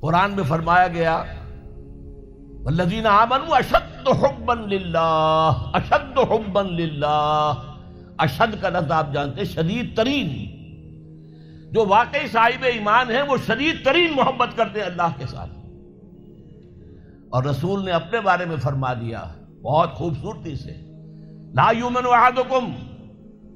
قرآن میں فرمایا گیا والذین آمنوا اشد حبا للہ، اشد حبا للہ، اشد کا لفظ آپ جانتے ہیں شدید ترین، جو واقعی صاحب ایمان ہیں وہ شدید ترین محبت کرتے ہیں اللہ کے ساتھ۔ اور رسول نے اپنے بارے میں فرما دیا بہت خوبصورتی سے، لا یؤمن احدکم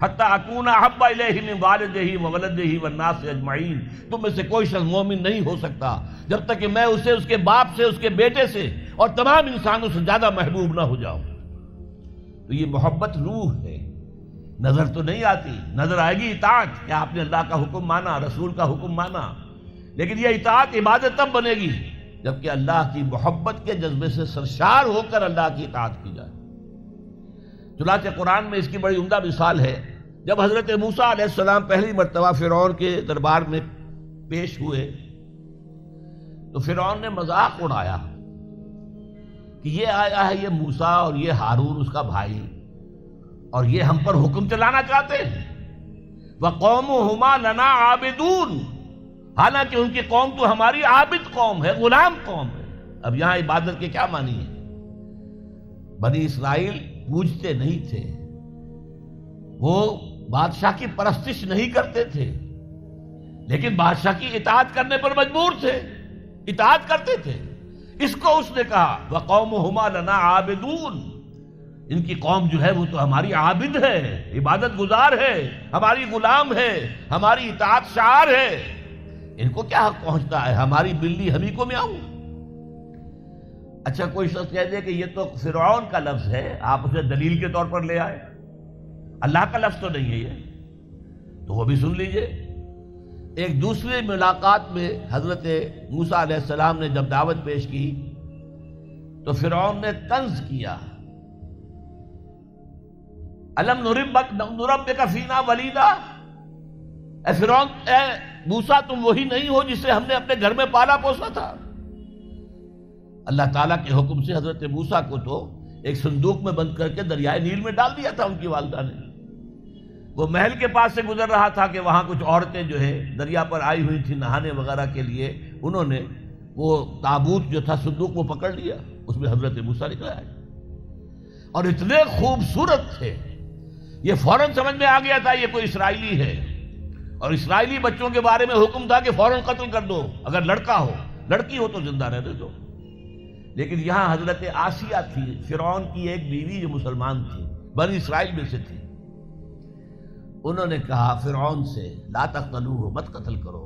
حتی اکون احب الیہ من والدہ وولدہ والناس اجمعین، تم میں سے کوئی شخص مومن نہیں ہو سکتا جب تک کہ میں اسے اس کے باپ سے، اس کے بیٹے سے اور تمام انسانوں سے زیادہ محبوب نہ ہو جاؤں۔ تو یہ محبت روح ہے، نظر تو نہیں آتی، نظر آئے گی اطاعت کہ آپ نے اللہ کا حکم مانا، رسول کا حکم مانا، لیکن یہ اطاعت عبادت تب بنے گی جبکہ اللہ کی محبت کے جذبے سے سرشار ہو کر اللہ کی اطاعت کی جائے۔ چنانچہ قرآن میں اس کی بڑی عمدہ مثال ہے، جب حضرت موسیٰ علیہ السلام پہلی مرتبہ فرعون کے دربار میں پیش ہوئے تو فرعون نے مذاق اڑایا کہ یہ آیا ہے یہ موسیٰ اور یہ ہارون اس کا بھائی، اور یہ ہم پر حکم چلانا چاہتے ہیں، وَقَوْمُهُمَا لَنَا عَابِدُونَ، حالانکہ ان کی قوم تو ہماری عابد قوم ہے، غلام قوم ہے۔ اب یہاں عبادت کے کیا معنی ہے؟ بنی اسرائیل پوجتے نہیں تھے، وہ بادشاہ کی پرستش نہیں کرتے تھے، لیکن بادشاہ کی اطاعت کرنے پر مجبور تھے، اطاعت کرتے تھے۔ اس کو اس نے کہا وَقَوْمُهُمَا لَنَا عَابِدُونَ، ان کی قوم جو ہے وہ تو ہماری عابد ہے، عبادت گزار ہے، ہماری غلام ہے، ہماری اطاعت شعار ہے، ان کو کیا حق پہنچتا ہے ہماری بلی ہمیں کو میاؤں۔ اچھا کوئی شخص کہہ دے کہ یہ تو فرعون کا لفظ ہے، آپ اسے دلیل کے طور پر لے آئے، اللہ کا لفظ تو نہیں ہے یہ، تو وہ بھی سن لیجئے۔ ایک دوسری ملاقات میں حضرت موسیٰ علیہ السلام نے جب دعوت پیش کی تو فرعون نے طنز کیا، الم نربک فینا ولیدا، اے فرعون، اے موسیٰ تم وہی نہیں ہو جسے ہم نے اپنے گھر میں پالا پوسا تھا۔ اللہ تعالیٰ کے حکم سے حضرت موسیٰ کو تو ایک صندوق میں بند کر کے دریائے نیل میں ڈال دیا تھا ان کی والدہ نے۔ وہ محل کے پاس سے گزر رہا تھا کہ وہاں کچھ عورتیں جو ہے دریا پر آئی ہوئی تھیں نہانے وغیرہ کے لیے، انہوں نے وہ تابوت جو تھا صندوق وہ پکڑ لیا، اس میں حضرت موسیٰ نکل آئے اور اتنے خوبصورت تھے یہ فوراً سمجھ میں آ گیا تھا یہ کوئی اسرائیلی ہے، اور اسرائیلی بچوں کے بارے میں حکم تھا کہ فوراً قتل کر دو، اگر لڑکا ہو، لڑکی ہو تو زندہ رہنے دو۔ لیکن یہاں حضرت آسیہ تھی، فرعون کی ایک بیوی جو مسلمان تھی، بنی اسرائیل میں سے تھی، انہوں نے کہا فرعون سے لا تقتلوہ، مت قتل کرو،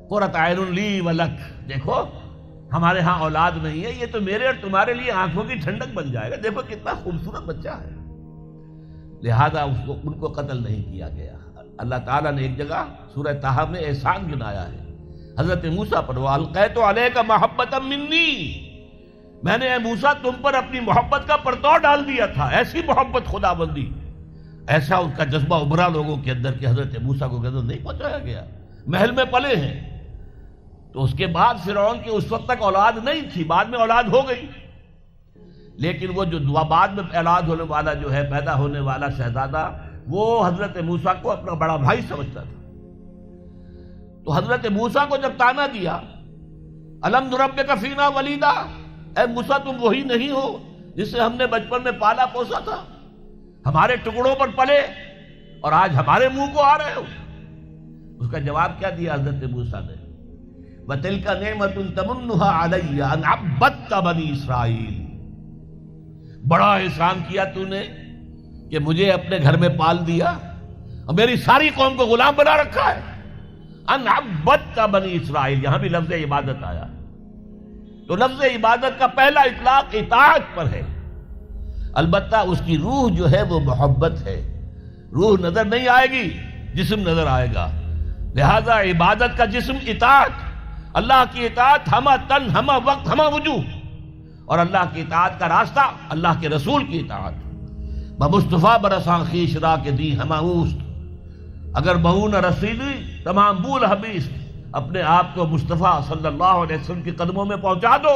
قرۃ اعین لی ولک، دیکھو ہمارے ہاں اولاد نہیں ہے، یہ تو میرے اور تمہارے لیے آنکھوں کی ٹھنڈک بن جائے گا، دیکھو کتنا خوبصورت بچہ ہے، لہذا ان کو قتل نہیں کیا گیا۔ اللہ تعالیٰ نے ایک جگہ سورہ طٰہٰ میں احسان گنایا ہے حضرت موسیٰ پر، وَأَلْقَيْتُ عَلَيْكَ مَحَبَّةً مِّنِّي، میں نے اے موسیٰ تم پر اپنی محبت کا پرتو ڈال دیا تھا، ایسی محبت خدا بندی، ایسا ان کا جذبہ ابھرا لوگوں کے اندر کہ حضرت موسیٰ کو غضب نہیں پہنچایا گیا، محل میں پلے ہیں۔ تو اس کے بعد فرعون کی اس وقت تک اولاد نہیں تھی، بعد میں اولاد ہو گئی، لیکن وہ جو بعد میں اولاد ہونے والا جو ہے پیدا ہونے والا شہزادہ، وہ حضرت موسیٰ کو اپنا بڑا بھائی سمجھتا تھا۔ تو حضرت موسیٰ کو جب تانا دیا الم نربک فینا ولیدا، اے موسیٰ تم وہی نہیں ہو جسے ہم نے بچپن میں پالا پوسا تھا، ہمارے ٹکڑوں پر پلے اور آج ہمارے منہ کو آ رہے ہو۔ اس کا جواب کیا دیا حضرت موسیٰ نے، وَتِلْكَ نِعْمَةٌ تَمُنُّهَا عَلَيَّ أَنْ عَبَّدْتَ بَنِي إِسْرَائِيلَ، بڑا احسان کیا تو نے کہ مجھے اپنے گھر میں پال دیا اور میری ساری قوم کو غلام بنا رکھا ہے۔ ان عبدت بنی اسرائیل، یہاں بھی لفظ عبادت آیا، تو لفظ عبادت کا پہلا اطلاق اطاعت پر ہے، البتہ اس کی روح جو ہے وہ محبت ہے، روح نظر نہیں آئے گی، جسم نظر آئے گا، لہذا عبادت کا جسم اطاعت، اللہ کی اطاعت ہمہ تن ہمہ وقت ہمہ وجوہ، اور اللہ کی اطاعت کا راستہ اللہ کے رسول کی اطاعت۔ بمصطفیٰ برساں خیش را کے دی ہمہ اوست، اگر بہو نہ رسیدی تمام بول حبیث، اپنے آپ کو مصطفیٰ صلی اللہ علیہ وسلم کے قدموں میں پہنچا دو،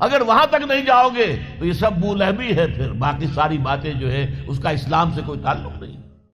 اگر وہاں تک نہیں جاؤ گے تو یہ سب بولہبی ہے، پھر باقی ساری باتیں جو ہے اس کا اسلام سے کوئی تعلق نہیں۔